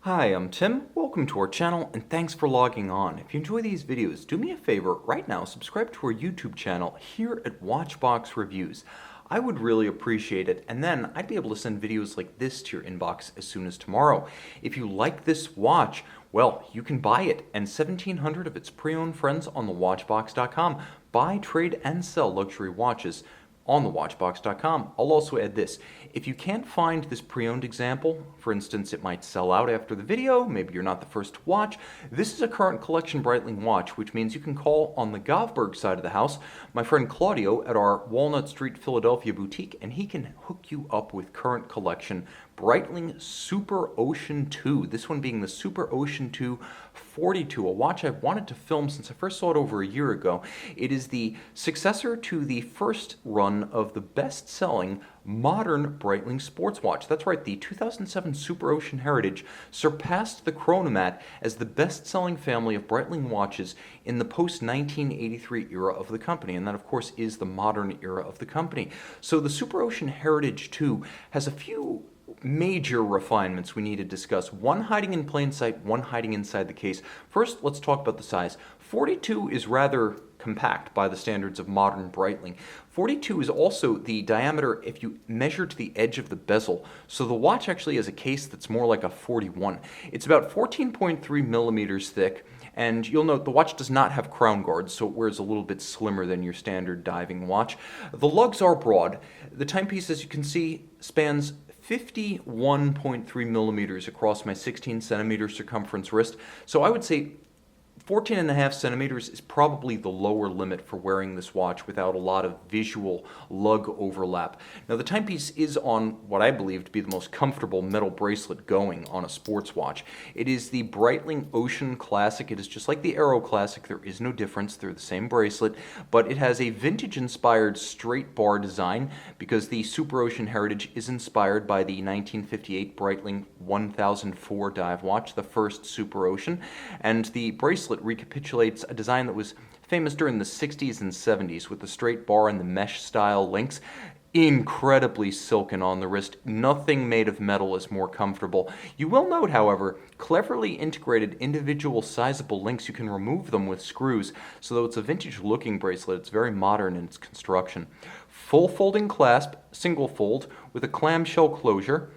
Hi, I'm Tim. Welcome to our channel and thanks for logging on. If you enjoy these videos, do me a favor right now, subscribe to our YouTube channel here at Watchbox Reviews. I would really appreciate it, and then I'd be able to send videos like this to your inbox as soon as tomorrow. If you like this watch, well, you can buy it and 1,700 of its pre-owned friends on thewatchbox.com. Buy, trade, and sell luxury watches on thewatchbox.com. I'll also add this. If you can't find this pre-owned example, for instance, it might sell out after the video, maybe you're not the first to watch, this is a current collection Breitling watch, which means you can call on the Govberg side of the house, my friend Claudio at our Walnut Street, Philadelphia boutique, and he can hook you up with current collection Breitling Superocean II. This one being the Superocean II 42, a watch I've wanted to film since I first saw it over a year ago. It is the successor to the first run of the best-selling modern Breitling sports watch. That's right, the 2007 Superocean Heritage surpassed the Chronomat as the best-selling family of Breitling watches in the post-1983 era of the company, and that of course is the modern era of the company. So the Superocean Heritage II has a few major refinements we need to discuss. One hiding in plain sight, one hiding inside the case. First, let's talk about the size. 42 is rather compact by the standards of modern Breitling. 42 is also the diameter if you measure to the edge of the bezel. So the watch actually has a case that's more like a 41. It's about 14.3 millimeters thick. And you'll note the watch does not have crown guards, so it wears a little bit slimmer than your standard diving watch. The lugs are broad. The timepiece, as you can see, spans 51.3 millimeters across my 16 centimeter circumference wrist. So I would say 14.5 centimeters is probably the lower limit for wearing this watch without a lot of visual lug overlap. Now the timepiece is on what I believe to be the most comfortable metal bracelet going on a sports watch. It is the Breitling Ocean Classic. It is just like the Aero Classic. There is no difference. They're the same bracelet, but it has a vintage-inspired straight bar design because the Superocean Heritage is inspired by the 1958 Breitling 1004 dive watch, the first Superocean, and the bracelet recapitulates a design that was famous during the 60s and 70s with the straight bar and the mesh style links. Incredibly silken on the wrist. Nothing made of metal is more comfortable. You will note, however, cleverly integrated individual sizable links. You can remove them with screws, so though it's a vintage looking bracelet, it's very modern in its construction. Full folding clasp, single fold with a clamshell closure.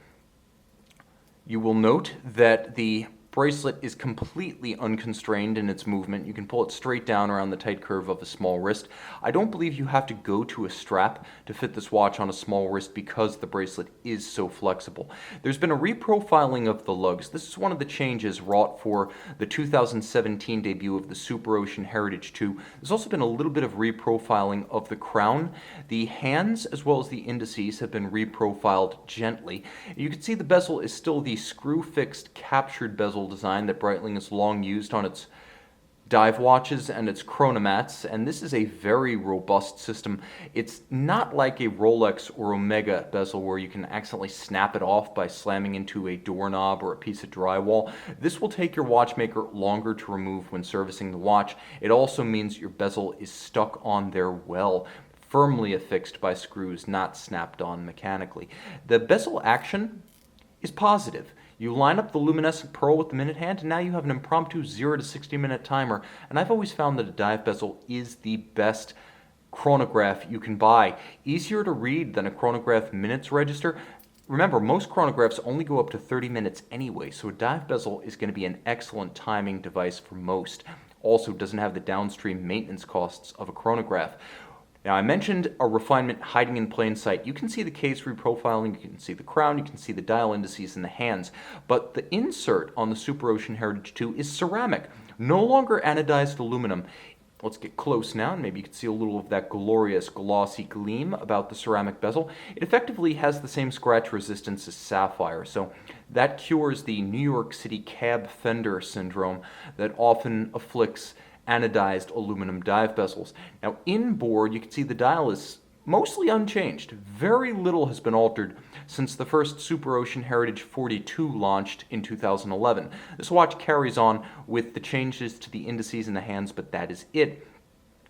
You will note that the bracelet is completely unconstrained in its movement. You can pull it straight down around the tight curve of a small wrist. I don't believe you have to go to a strap to fit this watch on a small wrist because the bracelet is so flexible. There's been a reprofiling of the lugs. This is one of the changes wrought for the 2017 debut of the Superocean Heritage II. There's also been a little bit of reprofiling of the crown. The hands as well as the indices have been reprofiled gently. You can see the bezel is still the screw-fixed captured bezel design that Breitling has long used on its dive watches and its chronomats, and this is a very robust system. It's not like a Rolex or Omega bezel where you can accidentally snap it off by slamming into a doorknob or a piece of drywall. This will take your watchmaker longer to remove when servicing the watch. It also means your bezel is stuck on there well, firmly affixed by screws, not snapped on mechanically. The bezel action is positive. You line up the luminescent pearl with the minute hand, and now you have an impromptu 0 to 60 minute timer. And I've always found that a dive bezel is the best chronograph you can buy. Easier to read than a chronograph minutes register. Remember, most chronographs only go up to 30 minutes anyway, so a dive bezel is going to be an excellent timing device for most. Also, doesn't have the downstream maintenance costs of a chronograph. Now, I mentioned a refinement hiding in plain sight. You can see the case reprofiling, you can see the crown, you can see the dial indices in the hands, but the insert on the Superocean Heritage II is ceramic, no longer anodized aluminum. Let's get close now, and maybe you can see a little of that glorious glossy gleam about the ceramic bezel. It effectively has the same scratch resistance as sapphire, so that cures the New York City cab fender syndrome that often afflicts anodized aluminum dive bezels. Now inboard, you can see the dial is mostly unchanged. Very little has been altered since the first Superocean Heritage 42 launched in 2011. This watch carries on with the changes to the indices in the hands, but that is it.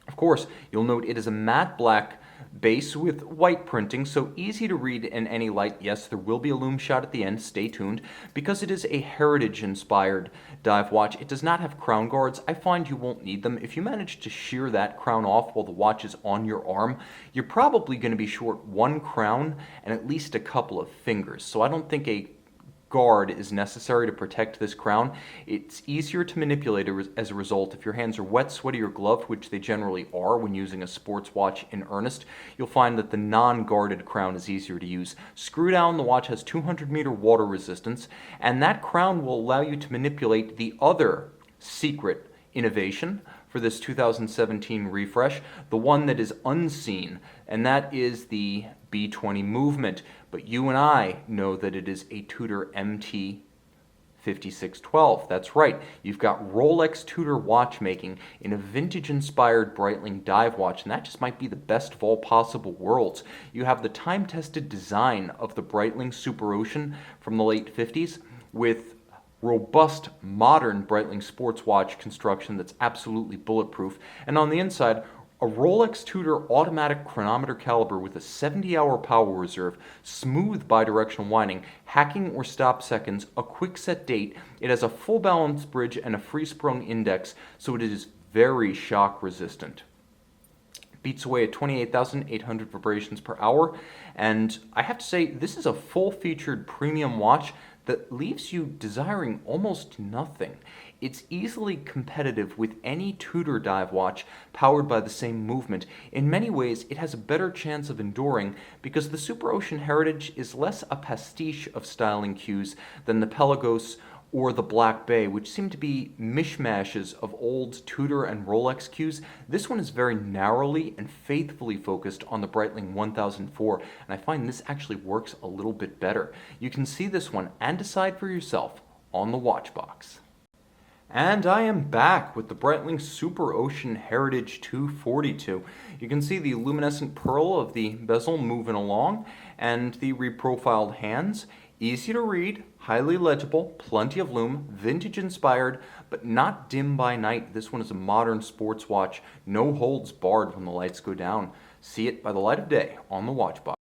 Of course, you'll note it is a matte black base with white printing, so easy to read in any light. Yes, there will be a Lume shot at the end, stay tuned. Because it is a heritage-inspired dive watch, it does not have crown guards. I find you won't need them. If you manage to shear that crown off while the watch is on your arm, you're probably going to be short one crown and at least a couple of fingers. So I don't think a guard is necessary to protect this crown. It's easier to manipulate as a result. If your hands are wet, sweaty, or gloved, which they generally are when using a sports watch in earnest, you'll find that the non-guarded crown is easier to use. Screw down, the watch has 200-meter water resistance, and that crown will allow you to manipulate the other secret innovation for this 2017 refresh, the one that is unseen, and that is the B20 movement. But you and I know that it is a Tudor MT 5612. That's right, you've got Rolex Tudor watchmaking in a vintage-inspired Breitling dive watch, and that just might be the best of all possible worlds. You have the time-tested design of the Breitling Superocean from the late 50s with robust, modern Breitling sports watch construction that's absolutely bulletproof, and on the inside, a Rolex Tudor automatic chronometer caliber with a 70-hour power reserve, smooth bidirectional winding, hacking or stop seconds, a quick set date. It has a full balance bridge and a free sprung index, so it is very shock resistant. Beats away at 28,800 vibrations per hour, and I have to say, this is a full-featured premium watch that leaves you desiring almost nothing. It's easily competitive with any Tudor dive watch powered by the same movement. In many ways, it has a better chance of enduring because the Superocean Heritage is less a pastiche of styling cues than the Pelagos or the Black Bay, which seem to be mishmashes of old Tudor and Rolex cues. This one is very narrowly and faithfully focused on the Breitling 1004, and I find this actually works a little bit better. You can see this one and decide for yourself on the watch box. And I am back with the Breitling Superocean Heritage II 42. You can see the luminescent pearl of the bezel moving along and the reprofiled hands. Easy to read, highly legible, plenty of lume, vintage inspired, but not dim by night. This one is a modern sports watch, no holds barred when the lights go down. See it by the light of day on the watch box.